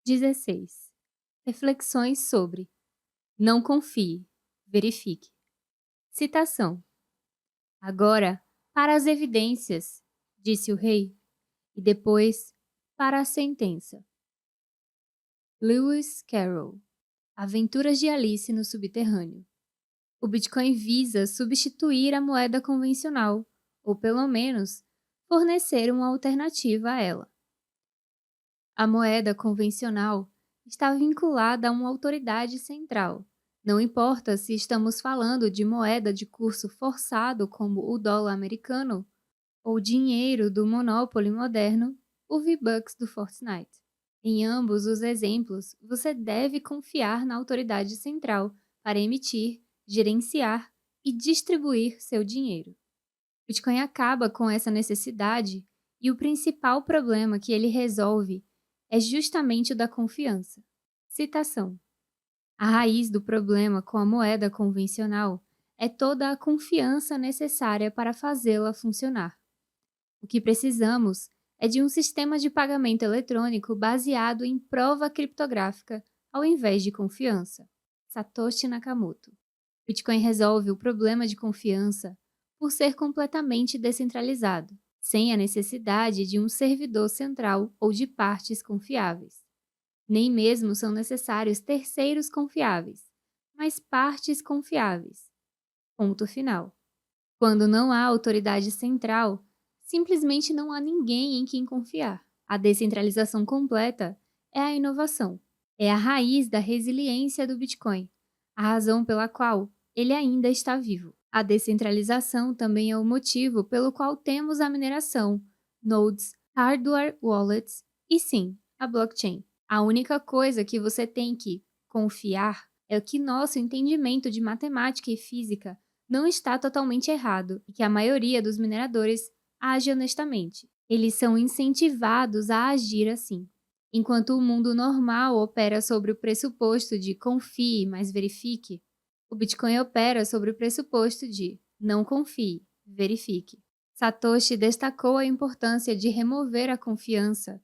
16. Reflexões sobre não confie, verifique. Citação. Agora, para as evidências, disse o rei, e depois para a sentença. Lewis Carroll. Aventuras de Alice no Subterrâneo. O Bitcoin visa substituir a moeda convencional, ou pelo menos, fornecer uma alternativa a ela. A moeda convencional está vinculada a uma autoridade central. Não importa se estamos falando de moeda de curso forçado como o dólar americano ou dinheiro do Monopoly moderno, o V-Bucks do Fortnite. Em ambos os exemplos, você deve confiar na autoridade central para emitir, gerenciar e distribuir seu dinheiro. Bitcoin acaba com essa necessidade e o principal problema que ele resolve é justamente o da confiança. Citação. A raiz do problema com a moeda convencional é toda a confiança necessária para fazê-la funcionar. O que precisamos é de um sistema de pagamento eletrônico baseado em prova criptográfica ao invés de confiança. Satoshi Nakamoto. Bitcoin resolve o problema de confiança por ser completamente descentralizado, sem a necessidade de um servidor central ou de partes confiáveis. Nem mesmo são necessários terceiros confiáveis, mas partes confiáveis. Ponto final. Quando não há autoridade central, simplesmente não há ninguém em quem confiar. A descentralização completa é a inovação. É a raiz da resiliência do Bitcoin, a razão pela qual ele ainda está vivo. A descentralização também é o motivo pelo qual temos a mineração, nodes, hardware wallets e sim, a blockchain. A única coisa que você tem que confiar é que nosso entendimento de matemática e física não está totalmente errado e que a maioria dos mineradores age honestamente. Eles são incentivados a agir assim. Enquanto o mundo normal opera sobre o pressuposto de confie, mas verifique, o Bitcoin opera sobre o pressuposto de não confie, verifique. Satoshi destacou a importância de remover a confiança,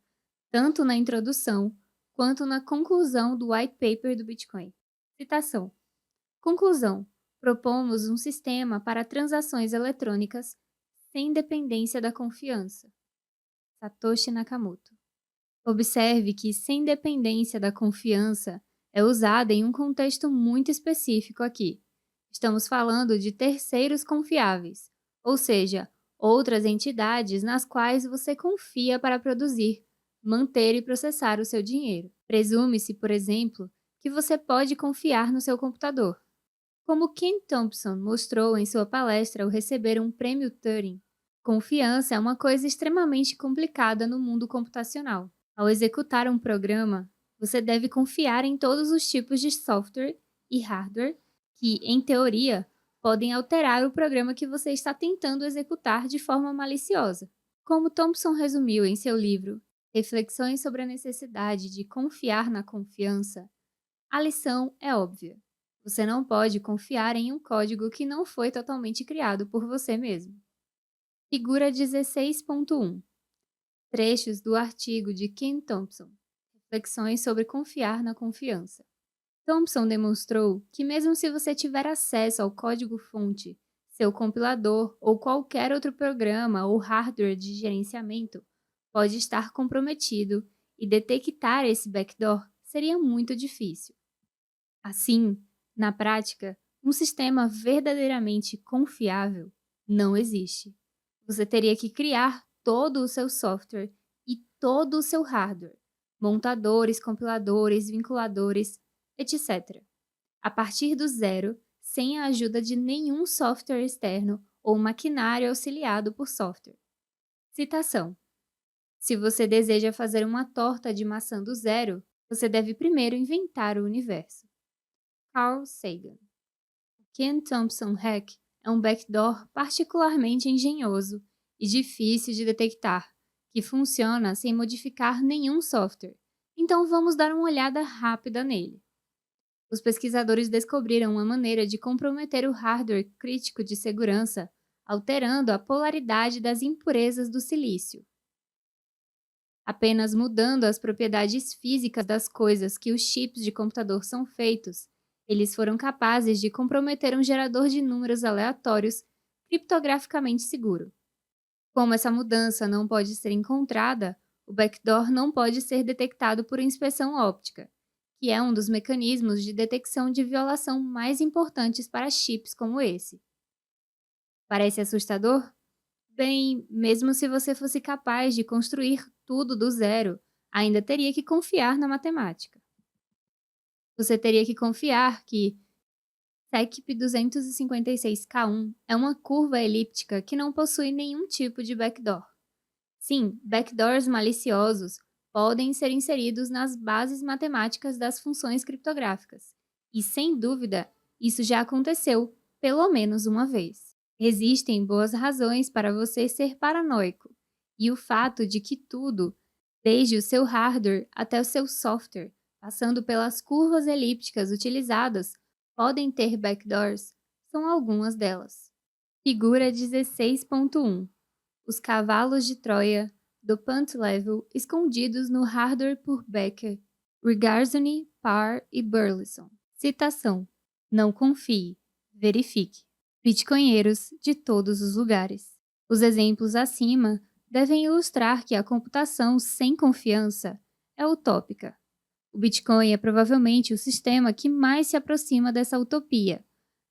tanto na introdução quanto na conclusão do white paper do Bitcoin. Citação. Conclusão. Propomos um sistema para transações eletrônicas sem dependência da confiança. Satoshi Nakamoto. Observe que sem dependência da confiança é usada em um contexto muito específico aqui. Estamos falando de terceiros confiáveis, ou seja, outras entidades nas quais você confia para produzir, manter e processar o seu dinheiro. Presume-se, por exemplo, que você pode confiar no seu computador. Como Ken Thompson mostrou em sua palestra ao receber um prêmio Turing, confiança é uma coisa extremamente complicada no mundo computacional. Ao executar um programa, você deve confiar em todos os tipos de software e hardware que, em teoria, podem alterar o programa que você está tentando executar de forma maliciosa. Como Thompson resumiu em seu livro Reflexões sobre a necessidade de confiar na confiança, a lição é óbvia. Você não pode confiar em um código que não foi totalmente criado por você mesmo. Figura 16.1. Trechos do artigo de Ken Thompson. Reflexões sobre confiar na confiança. Thompson demonstrou que mesmo se você tiver acesso ao código-fonte, seu compilador ou qualquer outro programa ou hardware de gerenciamento pode estar comprometido e detectar esse backdoor seria muito difícil. Assim, na prática, um sistema verdadeiramente confiável não existe. Você teria que criar todo o seu software e todo o seu hardware, montadores, compiladores, vinculadores, etc. A partir do zero, sem a ajuda de nenhum software externo ou maquinário auxiliado por software. Citação. Se você deseja fazer uma torta de maçã do zero, você deve primeiro inventar o universo. Carl Sagan. O Ken Thompson Hack é um backdoor particularmente engenhoso e difícil de detectar, que funciona sem modificar nenhum software. Então vamos dar uma olhada rápida nele. Os pesquisadores descobriram uma maneira de comprometer o hardware crítico de segurança, alterando a polaridade das impurezas do silício. Apenas mudando as propriedades físicas das coisas que os chips de computador são feitos, eles foram capazes de comprometer um gerador de números aleatórios criptograficamente seguro. Como essa mudança não pode ser encontrada, o backdoor não pode ser detectado por inspeção óptica, que é um dos mecanismos de detecção de violação mais importantes para chips como esse. Parece assustador? Bem, mesmo se você fosse capaz de construir tudo do zero, ainda teria que confiar na matemática. Você teria que confiar que SECP 256K1 é uma curva elíptica que não possui nenhum tipo de backdoor. Sim, backdoors maliciosos podem ser inseridos nas bases matemáticas das funções criptográficas. E, sem dúvida, isso já aconteceu, pelo menos uma vez. Existem boas razões para você ser paranoico, e o fato de que tudo, desde o seu hardware até o seu software, passando pelas curvas elípticas utilizadas, podem ter backdoors, são algumas delas. Figura 16.1. Os cavalos de Troia do Punt Level escondidos no hardware por Becker, Regazzoni, Parr e Burleson. Citação: Não confie, verifique. Bitcoinheiros de todos os lugares. Os exemplos acima devem ilustrar que a computação sem confiança é utópica. O Bitcoin é provavelmente o sistema que mais se aproxima dessa utopia,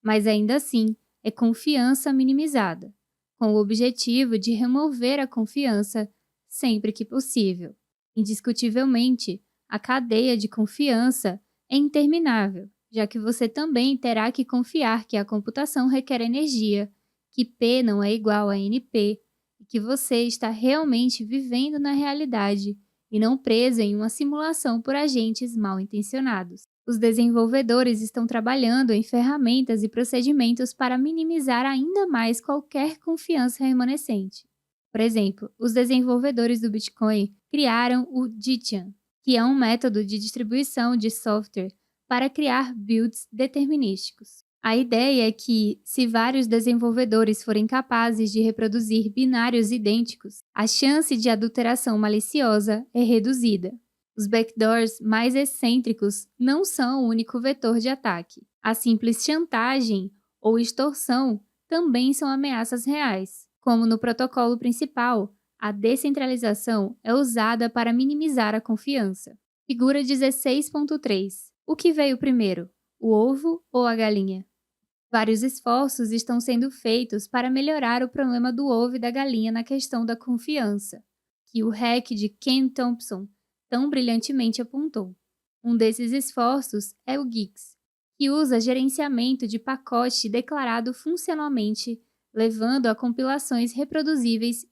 mas ainda assim é confiança minimizada, com o objetivo de remover a confiança sempre que possível. Indiscutivelmente, a cadeia de confiança é interminável, já que você também terá que confiar que a computação requer energia, que P não é igual a NP, e que você está realmente vivendo na realidade e não preso em uma simulação por agentes mal intencionados. Os desenvolvedores estão trabalhando em ferramentas e procedimentos para minimizar ainda mais qualquer confiança remanescente. Por exemplo, os desenvolvedores do Bitcoin criaram o Gitian, que é um método de distribuição de software para criar builds determinísticos. A ideia é que, se vários desenvolvedores forem capazes de reproduzir binários idênticos, a chance de adulteração maliciosa é reduzida. Os backdoors mais excêntricos não são o único vetor de ataque. A simples chantagem ou extorsão também são ameaças reais. Como no protocolo principal, a descentralização é usada para minimizar a confiança. Figura 16.3. O que veio primeiro, o ovo ou a galinha? Vários esforços estão sendo feitos para melhorar o problema do ovo e da galinha na questão da confiança, que o hack de Ken Thompson tão brilhantemente apontou. Um desses esforços é o GIX, que usa gerenciamento de pacote declarado funcionalmente, levando a compilações reproduzíveis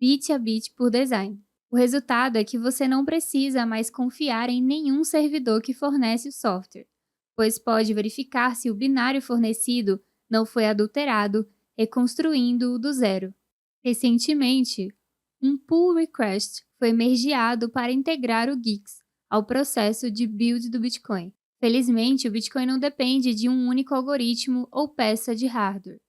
bit a bit por design. O resultado é que você não precisa mais confiar em nenhum servidor que fornece o software, pois pode verificar se o binário fornecido não foi adulterado, reconstruindo-o do zero. Recentemente, um pull request foi mergeado para integrar o GIX ao processo de build do Bitcoin. Felizmente, o Bitcoin não depende de um único algoritmo ou peça de hardware.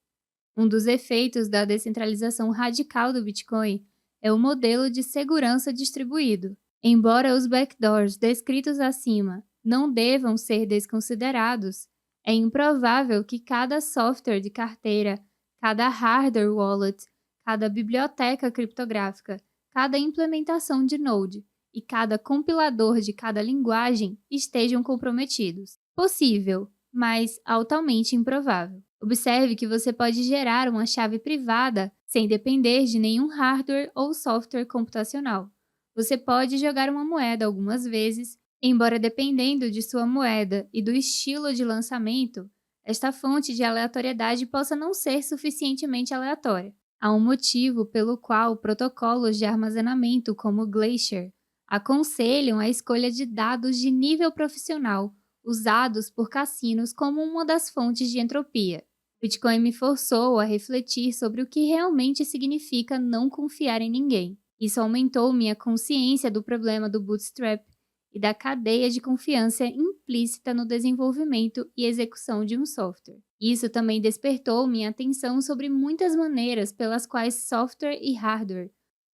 Um dos efeitos da descentralização radical do Bitcoin é o modelo de segurança distribuído. Embora os backdoors descritos acima não devam ser desconsiderados, é improvável que cada software de carteira, cada hardware wallet, cada biblioteca criptográfica, cada implementação de Node e cada compilador de cada linguagem estejam comprometidos. Possível, mas altamente improvável. Observe que você pode gerar uma chave privada sem depender de nenhum hardware ou software computacional. Você pode jogar uma moeda algumas vezes, embora dependendo de sua moeda e do estilo de lançamento, esta fonte de aleatoriedade possa não ser suficientemente aleatória. Há um motivo pelo qual protocolos de armazenamento como Glacier aconselham a escolha de dados de nível profissional usados por cassinos como uma das fontes de entropia. Bitcoin me forçou a refletir sobre o que realmente significa não confiar em ninguém. Isso aumentou minha consciência do problema do bootstrap e da cadeia de confiança implícita no desenvolvimento e execução de um software. Isso também despertou minha atenção sobre muitas maneiras pelas quais software e hardware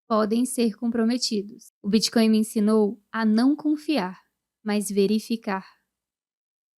podem ser comprometidos. O Bitcoin me ensinou a não confiar, mas verificar.